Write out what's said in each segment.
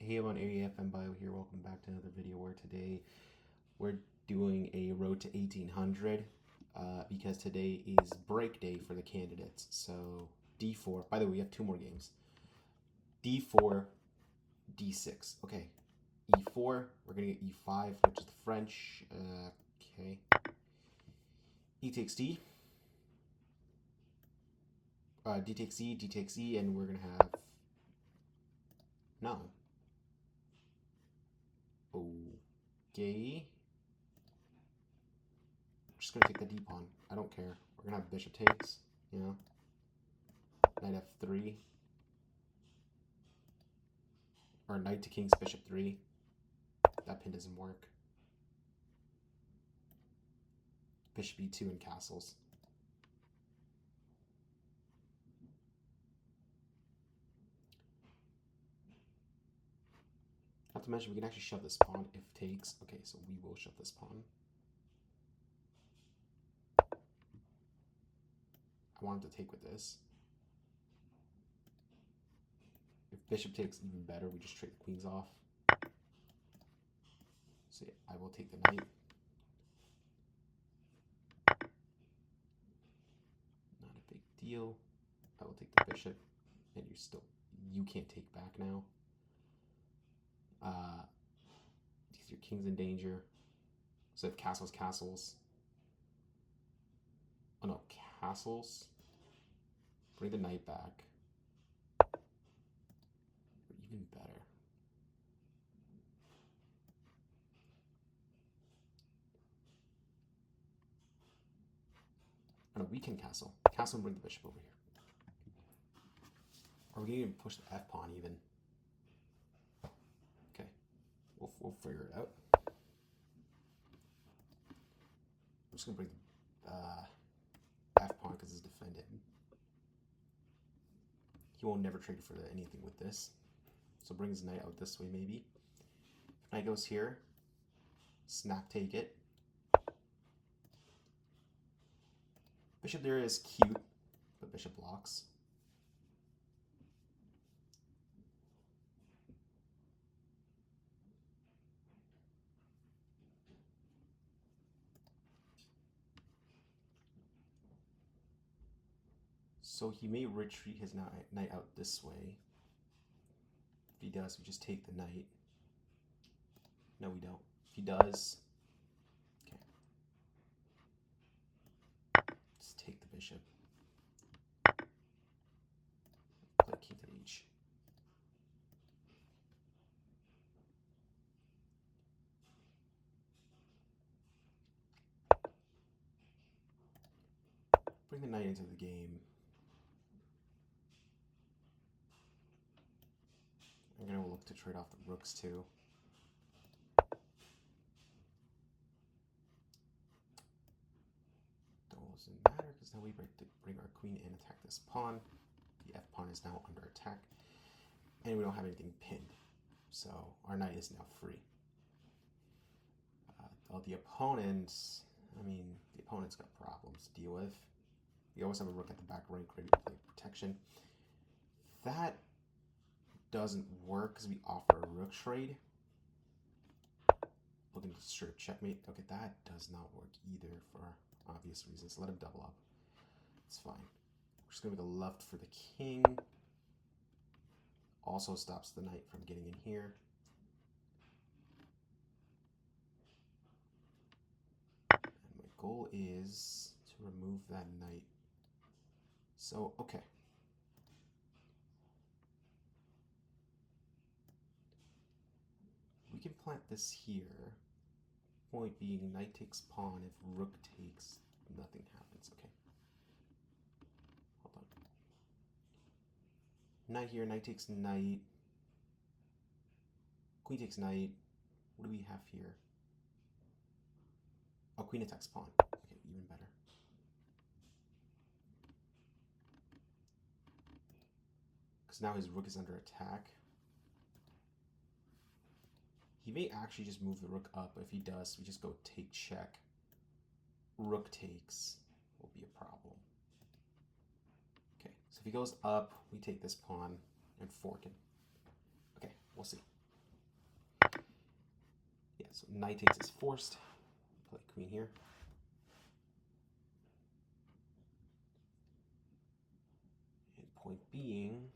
Hey everyone, AFM Bio here. Welcome back to another video where today we're doing a road to 1800 because today is break day for the candidates. So D4, by the way, we have two more games. D4, D6. Okay, E4, we're going to get E5, which is the French. Okay. E takes D. D takes E, D takes E, and we're going to have... No. Okay. I'm just going to take the D pawn. I don't care. We're going to have bishop takes, you know. Knight F3. Or knight to king's bishop 3. That pin doesn't work. Bishop E2 and castles. Not to mention, we can actually shove this pawn if takes. Okay, so we will shove this pawn. I wanted to take with this. If bishop takes, even better. We just trade the queens off. So yeah, I will take the knight. Not a big deal. I will take the bishop. And you can't take back now. Because your king's in danger. So if castles, castles. Oh no, castles. Bring the knight back. Or even better. Oh no, we can castle. Castle and bring the bishop over here. Or we can even push the F pawn even. Okay, we'll figure it out. I'm just gonna bring the F pawn because it's defended. He won't never trade for anything with this. So bring his knight out this way maybe. If knight goes here, snap take it. Bishop there is cute, but bishop blocks. So he may retreat his knight out this way. If he does, we just take the knight. No, we don't. If he does, okay. Just take the bishop. Play king to h. Bring the knight into the game. I'm going to look to trade off the rooks too. Doesn't matter because now we bring our queen and attack this pawn. The F pawn is now under attack. And we don't have anything pinned. So our knight is now free. The opponents, the opponent's got problems to deal with. We always have a rook at the back rank ready to play protection. That doesn't work because we offer a rook trade. Looking to straight up checkmate. Okay, that does not work either for obvious reasons. Let him double up. It's fine. We're just going to make a left for the king. Also stops the knight from getting in here. And my goal is to remove that knight. So, okay. We can plant this here. Point being, knight takes pawn. If rook takes, nothing happens. Okay. Hold on. Knight here, knight takes knight. Queen takes knight. What do we have here? Oh, queen attacks pawn. Okay, even better. Because now his rook is under attack. He may actually just move the rook up. If he does, we just go take check. Rook takes will be a problem. Okay, so if he goes up, we take this pawn and fork him. Okay, we'll see. so knight takes is forced. Play queen here. And point being,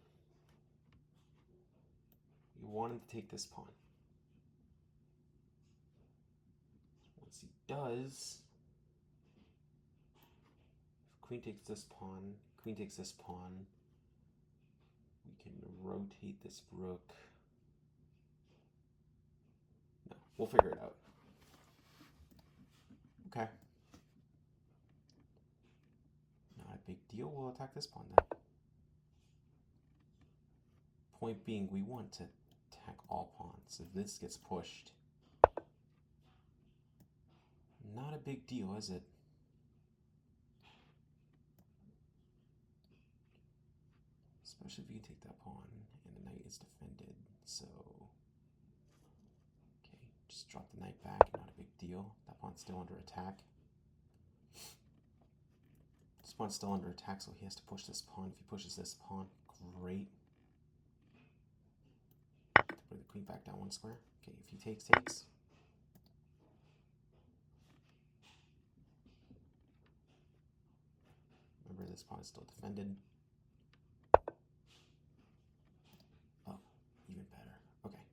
we want him to take this pawn. Once he does, if queen takes this pawn, queen takes this pawn, we can rotate this rook. No, we'll figure it out. Okay. Not a big deal. We'll attack this pawn then. Point being, we want to attack all pawns. If this gets pushed, not a big deal, is it? Especially if you can take that pawn and the knight is defended. So, okay, just drop the knight back, not a big deal. That pawn's still under attack. This pawn's still under attack, so he has to push this pawn. If he pushes this pawn, great. Put the queen back down one square. Okay, if he takes. Remember, this pawn is still defended. Oh, even better. Okay.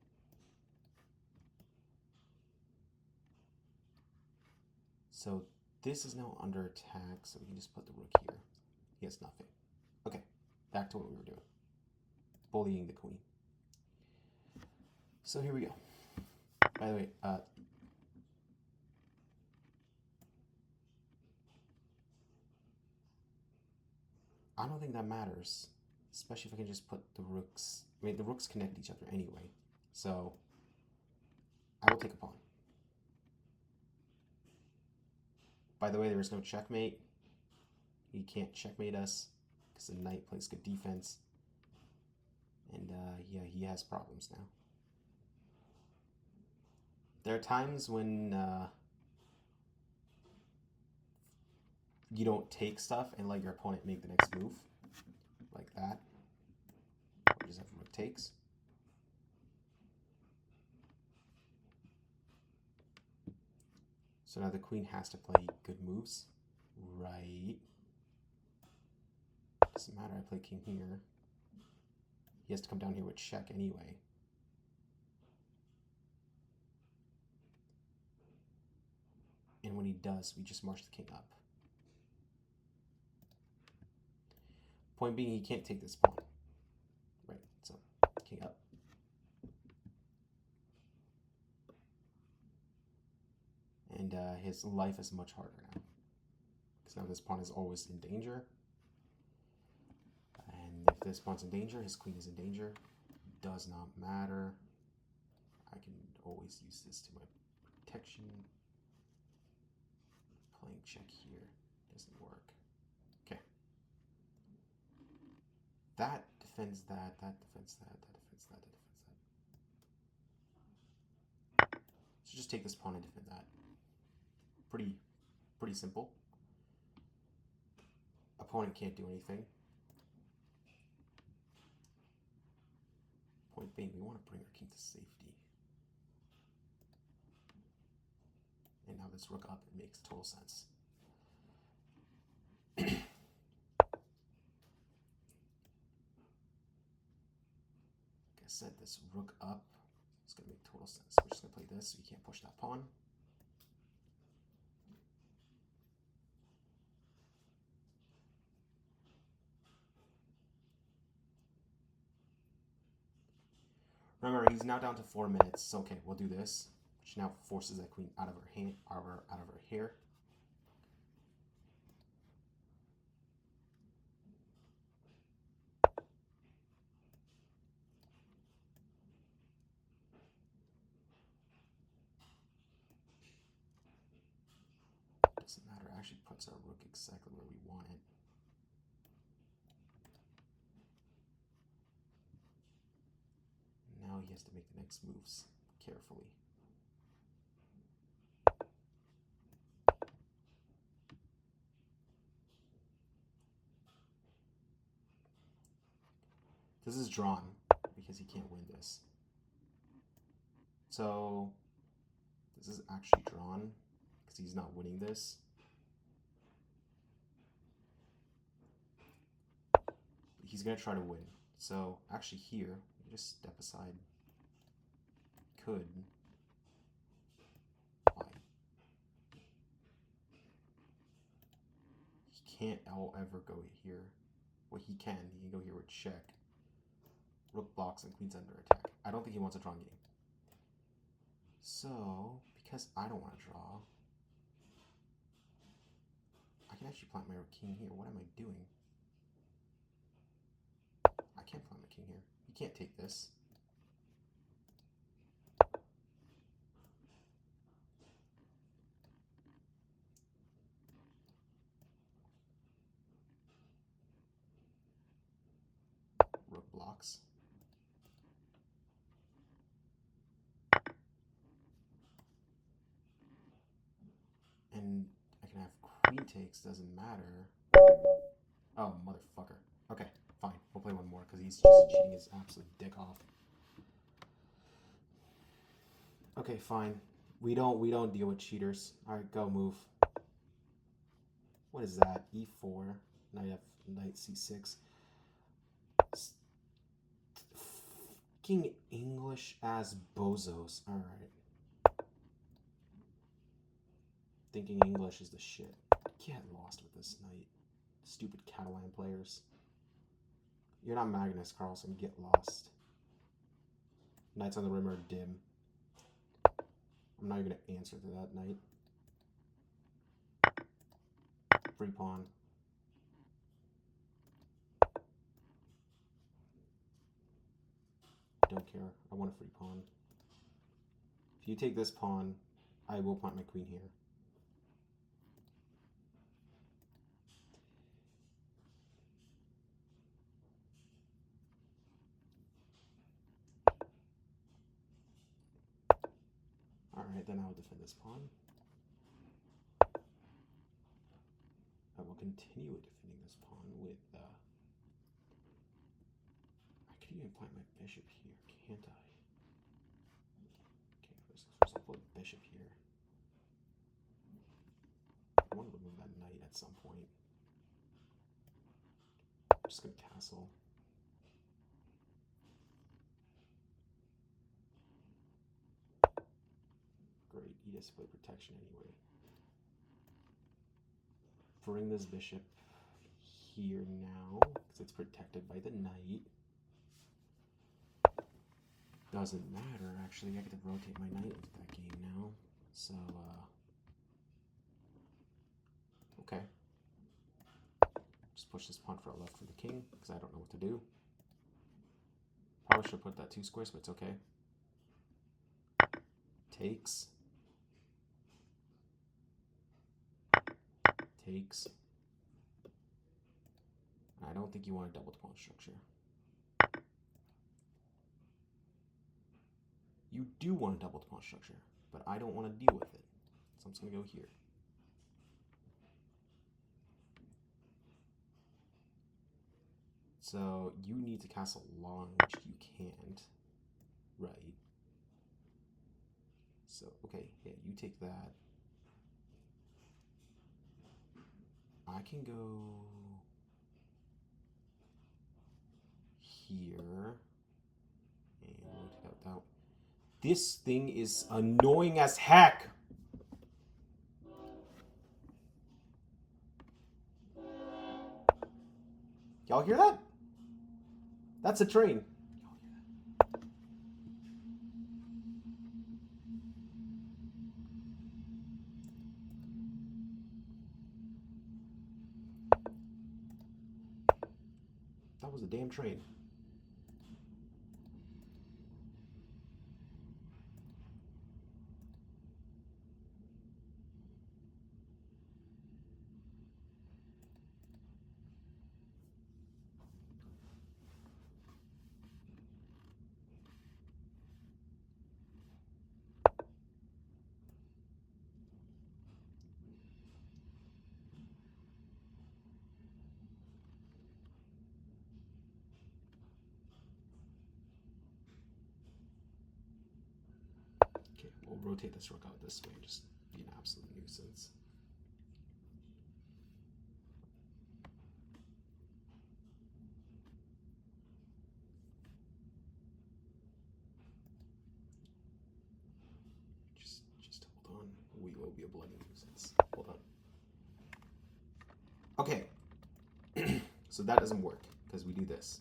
So this is now under attack, so we can just put the rook here. He has nothing. Okay, back to what we were doing. Bullying the queen. So here we go. By the way, I don't think that matters, especially if I can just put the rooks. I mean, the rooks connect each other anyway, so I will take a pawn. By the way, there is no checkmate. He can't checkmate us because the knight plays good defense. And yeah, he has problems now. There are times when you don't take stuff and let your opponent make the next move, like that. Or just have rook takes. So now the queen has to play good moves, right? Doesn't matter, I play king here. He has to come down here with check anyway. And when he does, we just march the king up. Point being, he can't take this pawn. Right, so king up. And his life is much harder now. Because now this pawn is always in danger. And if this pawn's in danger, his queen is in danger. Does not matter. I can always use this to my protection. Playing check here doesn't work. Okay. That defends that, that defends that, that defends that, that defends that. So just take this pawn and defend that. Pretty simple. Opponent can't do anything. Point being, we want to bring our king to safety. And now this rook up, it makes total sense. Like I said, this rook up is going to make total sense. We're just going to play this so you can't push that pawn. Remember, he's now down to 4 minutes. So okay, we'll do this, which now forces that queen out of her hand, out of her hair. Doesn't matter. It actually puts our rook exactly where we want it. Now he has to make the next moves carefully. This is drawn because he can't win this. So This is actually drawn because he's not winning this. He's going to try to win. So actually here, just step aside. Could. Fine. He can't ever go here. Well, he can. He can go here with check. Rook blocks and queen's under attack. I don't think he wants a drawn game. So, because I don't want to draw, I can actually plant my king here. What am I doing? I can't plant my king here. He can't take this. Rook blocks. And I can have queen takes, doesn't matter. Oh, motherfucker. Okay, fine. We'll play one more because he's just cheating his absolute dick off. Okay, fine. We don't deal with cheaters. Alright, go move. What is that? E4. Knight C6. Fucking English as bozos. Alright. Thinking English is the shit. Get lost with this knight. Stupid Catalan players. You're not Magnus Carlsen. Get lost. Knights on the rim are dim. I'm not even going to answer to that knight. Free pawn. Don't care. I want a free pawn. If you take this pawn, I will plant my queen here. Alright, then I'll defend this pawn. I will continue defending this pawn with... I could even plant my bishop here, can't I? Okay, first I'll put bishop here. I want to remove that knight at some point. I'm just going to castle. Great, he has to play protection anyway. Bring this bishop here now, because it's protected by the knight. Doesn't matter, actually. I get to rotate my knight into that game now. So, okay. Just push this pawn for a left for the king, because I don't know what to do. Probably should have put that 2 squares, but it's okay. Takes. Takes. I don't think you want a double pawn structure. You do want a double pawn structure, but I don't want to deal with it. So I'm just going to go here. So you need to castle long, which you can't. Right. So, okay, yeah, you take that. I can go here. And we'll take out that. This thing is annoying as heck. Y'all hear that? That's a train. That was a damn train. we'll rotate this rook out this way and just be an absolute nuisance. Just hold on. We will be a bloody nuisance. Hold on. Okay. So that doesn't work because we do this.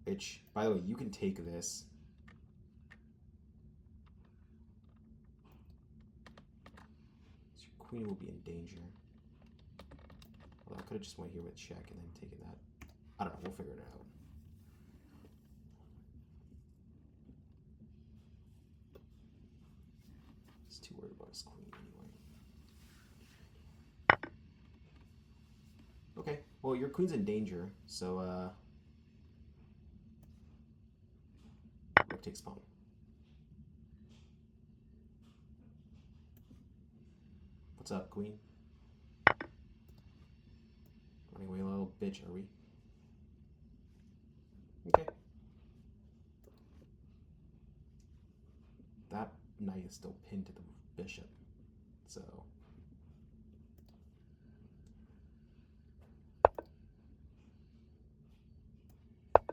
Which, by the way, you can take this. So your queen will be in danger. Well, I could have just went here with check and then taken that. I don't know. We'll figure it out. He's too worried about his queen anyway. Okay. Well, your queen's in danger, so rook takes pawn. What's up, queen? Running away, a little bitch, are we? Okay. That knight is still pinned to the bishop, so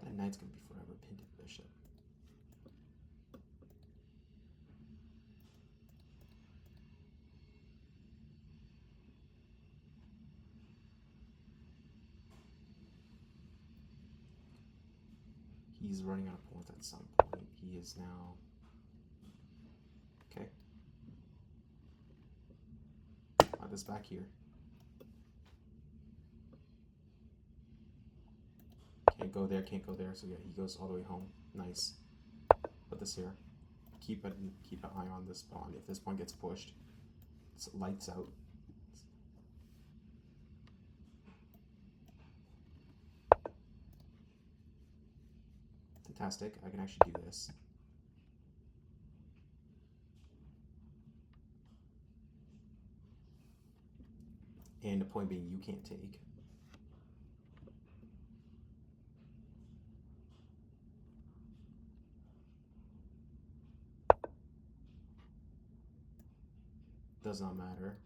that knight's gonna be forever pinned to the bishop. He's running out of points at some point. He is now... Okay. Add this back here. Can't go there, can't go there. So yeah, he goes all the way home. Nice. Put this here. Keep an eye on this pawn. If this pawn gets pushed, it's lights out. Fantastic. I can actually do this. And the point being, you can't take. Does not matter,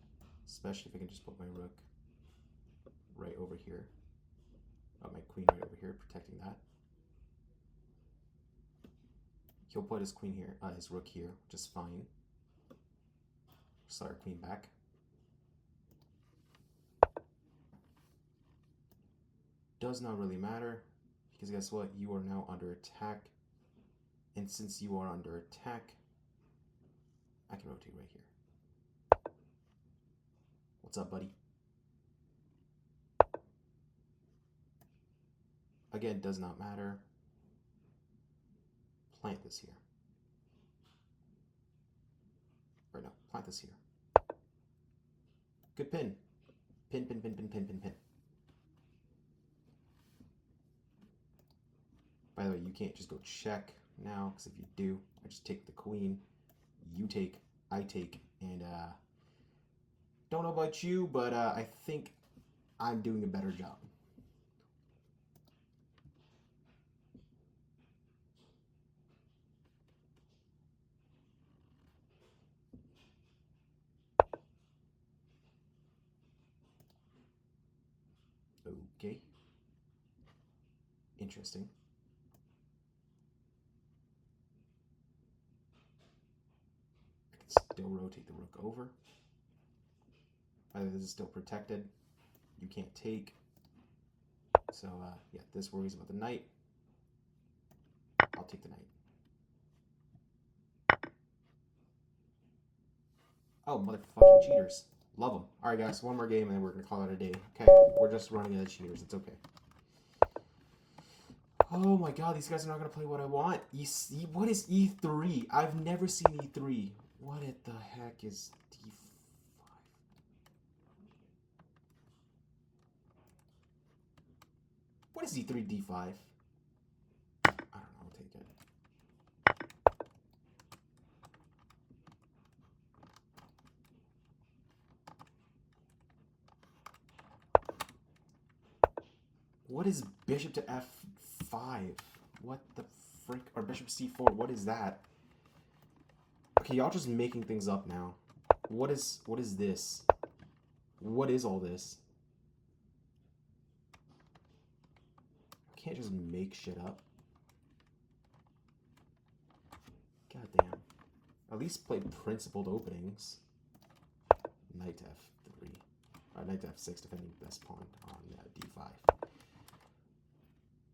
especially if I can just put my rook right over here. Oh, my queen right over here, protecting that. He'll put his queen here, his rook here, which is fine. Slide our queen back. Does not really matter, because guess what? You are now under attack. And since you are under attack, I can rotate right here. What's up, buddy? Again, does not matter. Plant this here. Or no, plant this here. Good pin. Pin, pin, pin, pin, pin, pin, pin. By the way, you can't just go check now, because if you do, I just take the queen. You take, I take, and don't know about you, but I think I'm doing a better job. Okay. Interesting. I can still rotate the rook over. Either this is still protected. You can't take. So, yeah, this worries about the knight. I'll take the knight. Oh, motherfucking cheaters. Love them. Alright, guys, one more game and then we're going to call it a day. Okay, we're just running into cheaters. It's okay. Oh my god, these guys are not going to play what I want. What is E3? I've never seen E3. What the heck is D5? What is E3 D5? I don't know, I'll take it. What is bishop to F5? What the frick? Or bishop C4, what is that? Okay, y'all just making things up now. What is this? What is all this? I can't just make shit up. God damn. At least play principled openings. Knight to f3. Knight to f6, defending best pawn on d5.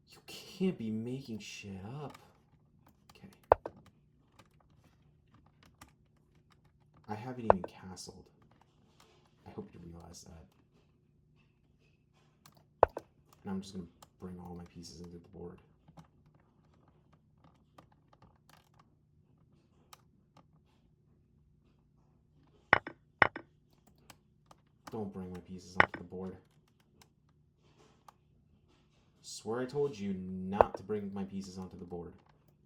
You can't be making shit up. Okay. I haven't even castled. I hope you realize that. And I'm just going to bring all my pieces into the board. Don't bring my pieces onto the board. Swear I told you not to bring my pieces onto the board.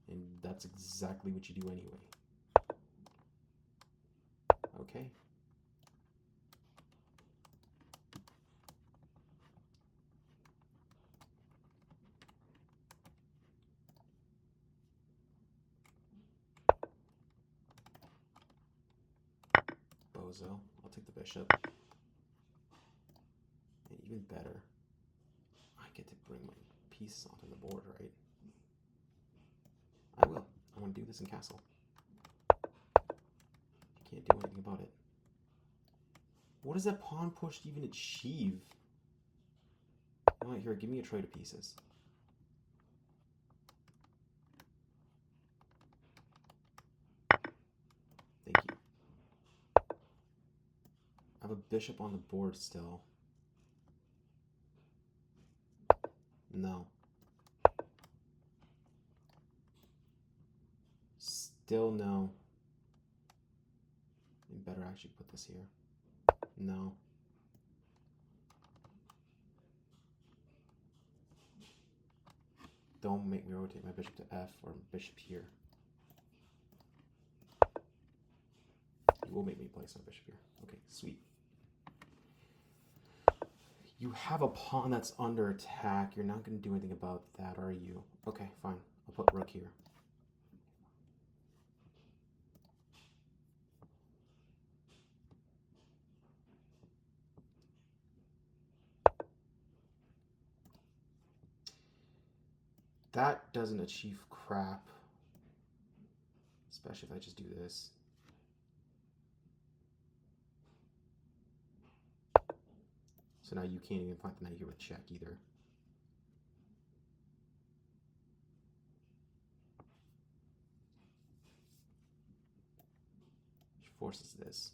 And that's exactly what you do anyway. Okay. Bozo. I'll take the bishop. And even better, I get to bring my pieces onto the board, right? I will. I want to do this in castle. Can't do anything about it. What does that pawn push even achieve? You know what, here, give me a trade of pieces. Thank you. I have a bishop on the board still. No. Still no. You better actually put this here. No. Don't make me rotate my bishop to f or bishop here. You will make me place my bishop here. Okay, sweet. You have a pawn that's under attack. You're not going to do anything about that, are you? Okay, fine. I'll put rook here. That doesn't achieve crap. Especially if I just do this. So now you can't even plant the knight here with check either. Which forces this.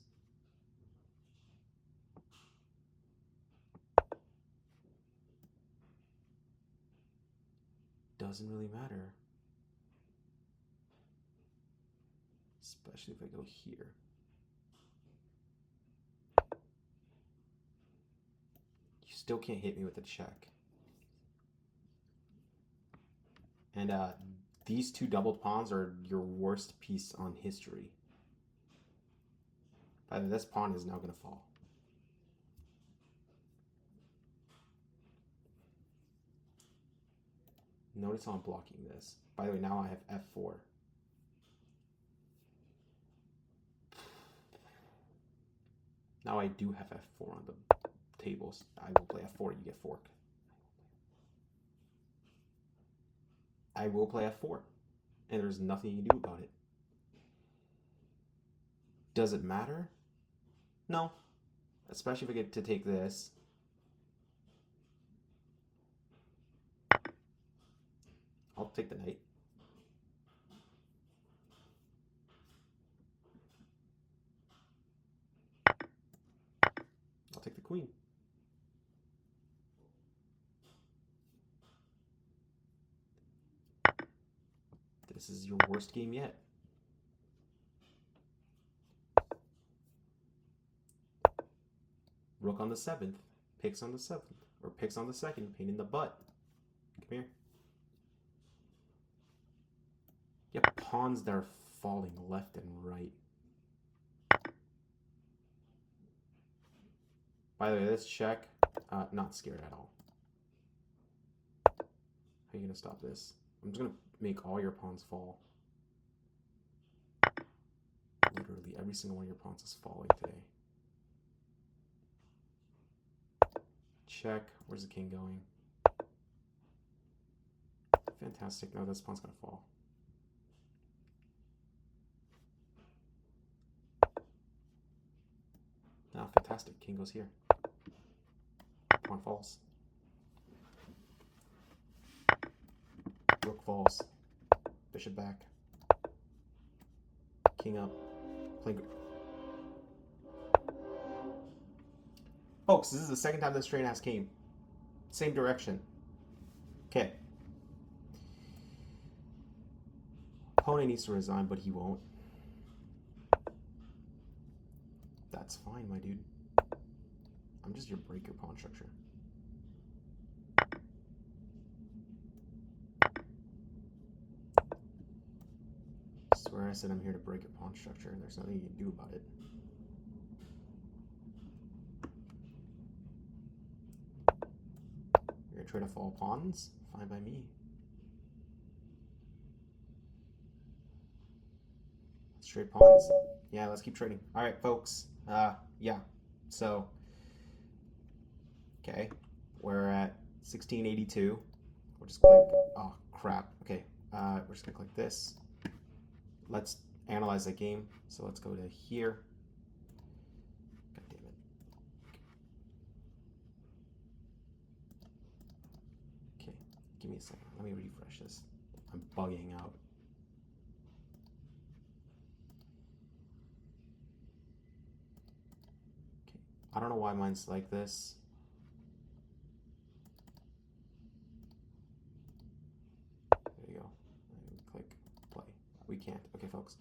Doesn't really matter. Especially if I go here. You still can't hit me with a check. And these two doubled pawns are your worst piece on history. By the way, this pawn is now going to fall. Notice how I'm blocking this. By the way, now I have f4. Now I do have f4 on the tables. I will play f4, you get fork. I will play f4. And there's nothing you can do about it. Does it matter? No. Especially if I get to take this. I'll take the knight. I'll take the queen. This is your worst game yet. Rook on the 7th, picks on the 7th, or picks on the 2nd, pain in the butt. Come here. You have pawns that are falling left and right. By the way, this check, not scared at all. How are you going to stop this? I'm just going to make all your pawns fall. every single one of your pawns is falling today. Check. Where's the king going? Fantastic. No, this pawn's going to fall. Oh, fantastic. King goes here. Pawn falls. Rook falls. Bishop back. King up. Playing. Folks, this is the second time this train has came. Same direction. Okay. Opponent needs to resign, but he won't. That's fine, my dude. I'm just your breaker pawn structure. I swear I said I'm here to break your pawn structure, and there's nothing you can do about it. You're gonna try to fall pawns? Fine by me. Let's trade pawns. Yeah, let's keep trading. All right, folks. Yeah. So, okay, we're at 1682. We'll just click. Oh crap. Okay. We're just gonna click this. Let's analyze that game. So let's go to here. God damn it. Okay, give me a second. Let me refresh this. I'm bugging out. Okay, I don't know why mine's like this. There you go. Click play. We can't. Okay, folks.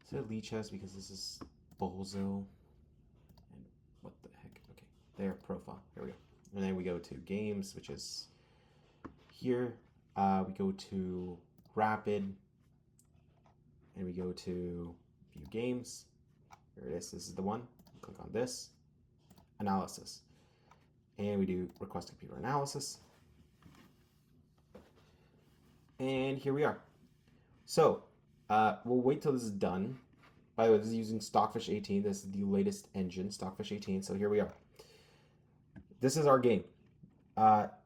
So Lichess because this is Bozo. And what the heck? Okay, there, profile. Here we go. And then we go to games, which is here. We go to rapid, and we go to view games. Here it is. This is the one. Click on this. Analysis. And we do request computer analysis. And here we are. So, we'll wait till this is done. By the way, this is using Stockfish 18. This is the latest engine, Stockfish 18. So here we are. This is our game.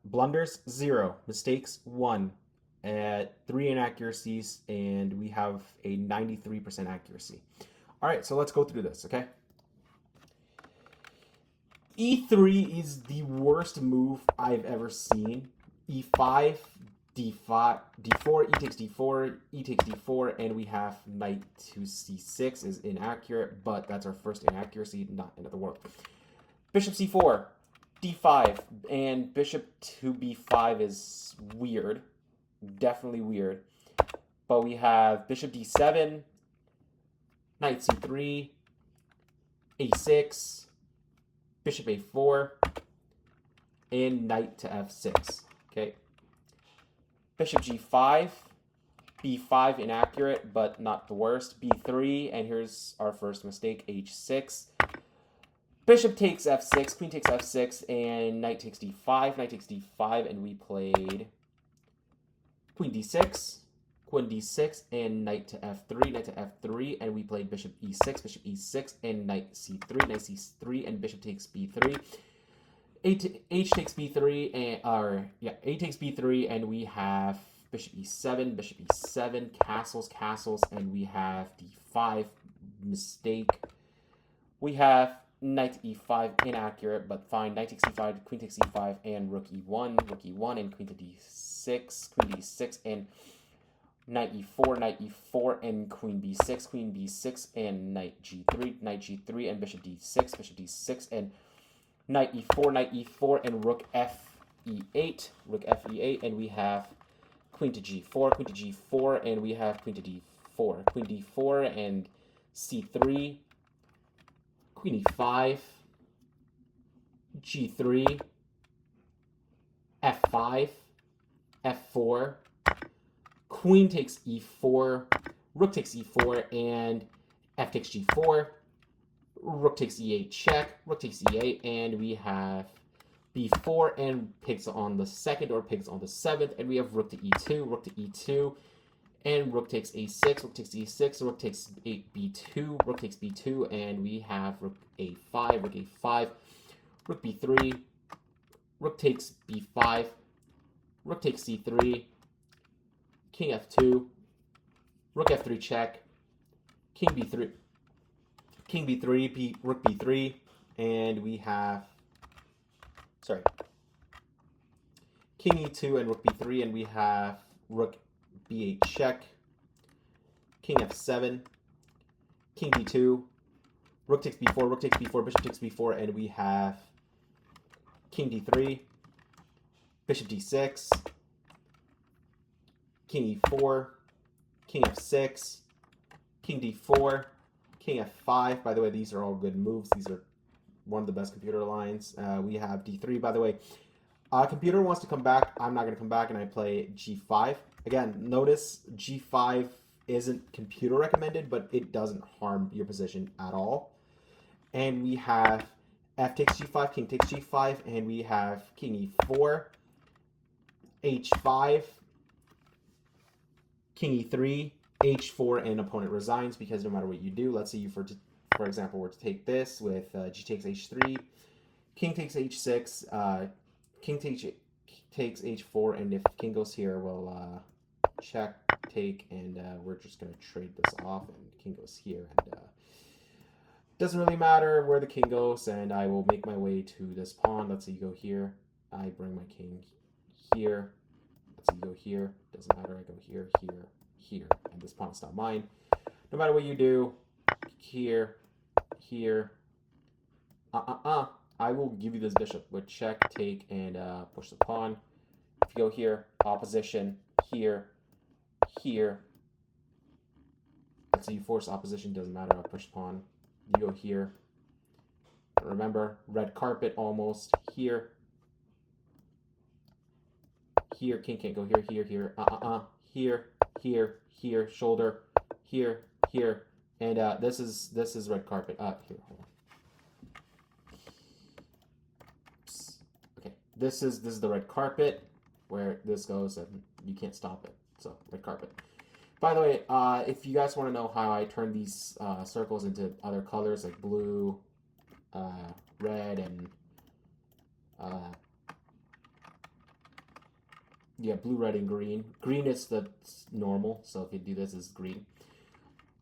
Blunders, 0. Mistakes, 1. 3 inaccuracies, and we have a 93% accuracy. All right, so let's go through this, okay? E3 is the worst move I've ever seen. E5, D5, D4, E takes D4, E takes D4, and we have knight to C6 is inaccurate, but that's our first inaccuracy, not end of the world. Bishop C4, D5, and bishop to B5 is weird, definitely weird. But we have bishop D7, knight C3, A6, bishop A4, and knight to F6, okay? Bishop G5, B5 inaccurate, but not the worst. B3, and here's our first mistake, H6. Bishop takes F6, queen takes F6, and knight takes D5, knight takes D5, and we played queen D6, queen D6, and knight to F3, knight to F3, and we played bishop E6, bishop E6, and knight C3, knight C3, and bishop takes B3. H takes B3, and A takes B3, and we have bishop E7, castles, and we have D5, mistake. We have knight E5, inaccurate, but fine. Knight takes E5, queen takes E5, and rook E1, and queen to D6, queen D6, and knight E4, and queen B6, and knight G3, and bishop D6, and knight E4, and rook F8, and we have queen to G4, and we have queen to D4, queen D4, and C3, queen E5, G3, F5, F4, queen takes E4, rook takes E4, and F takes G4, rook takes E8 check, rook takes E8, and we have B4 and pigs on the second or pigs on the seventh, and we have rook to E2, And rook takes a6, rook takes e6, rook takes b2, rook takes b2, and we have rook a5, rook a5, rook b3, rook takes b5, rook takes c3, king f2, rook f3 check, king b3, rook b3, and we have, sorry, king e2 and rook b3, and we have rook b8 check, king f7, king d2, rook takes b4, rook takes b4, bishop takes b4, and we have king d3, bishop d6, king e4, king f6, king d4, king f5. By the way, these are all good moves. These are one of the best computer lines. We have d3. By the way, computer wants to come back. I'm not going to come back, and I play g5. Again, notice g5 isn't computer recommended, but it doesn't harm your position at all. And we have f takes g5, king takes g5, and we have king e4, h5, king e3, h4, and opponent resigns because no matter what you do, let's say you, for example, were to take this with g takes h3, king takes h6, king takes h4, and if king goes here, we'll check, take, and we're just going to trade this off, and king goes here, and doesn't really matter where the king goes, and I will make my way to this pawn. Let's say you go here, I bring my king here, let's say you go here, doesn't matter, I go here, here, here, and this pawn is not mine. No matter what you do, here, here, I will give you this bishop with check, take, and push the pawn. If you go here, opposition, here, here. Let's say you force opposition, doesn't matter, I'll push pawn. You go here. Remember, red carpet almost, here. Here, king can't go here, here, here, here, here, here, shoulder, here, here. And this is red carpet. Here, hold on. Okay, this is the red carpet where this goes, and you can't stop it. So red carpet. By the way, if you guys want to know how I turn these circles into other colors like blue, red, and yeah, blue, red, and green. Green is the normal, so if you do this, is green.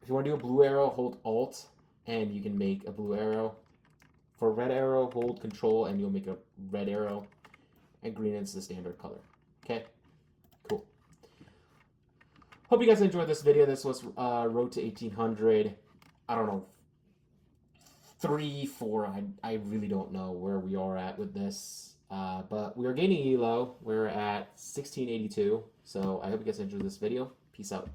If you want to do a blue arrow, hold Alt, and you can make a blue arrow. For red arrow, hold Control, and you'll make a red arrow. And green is the standard color. Okay? Cool. Hope you guys enjoyed this video. This was Road to 1800. I don't know. 3, 4. I really don't know where we are at with this. But we are gaining elo. We're at 1682. So I hope you guys enjoyed this video. Peace out.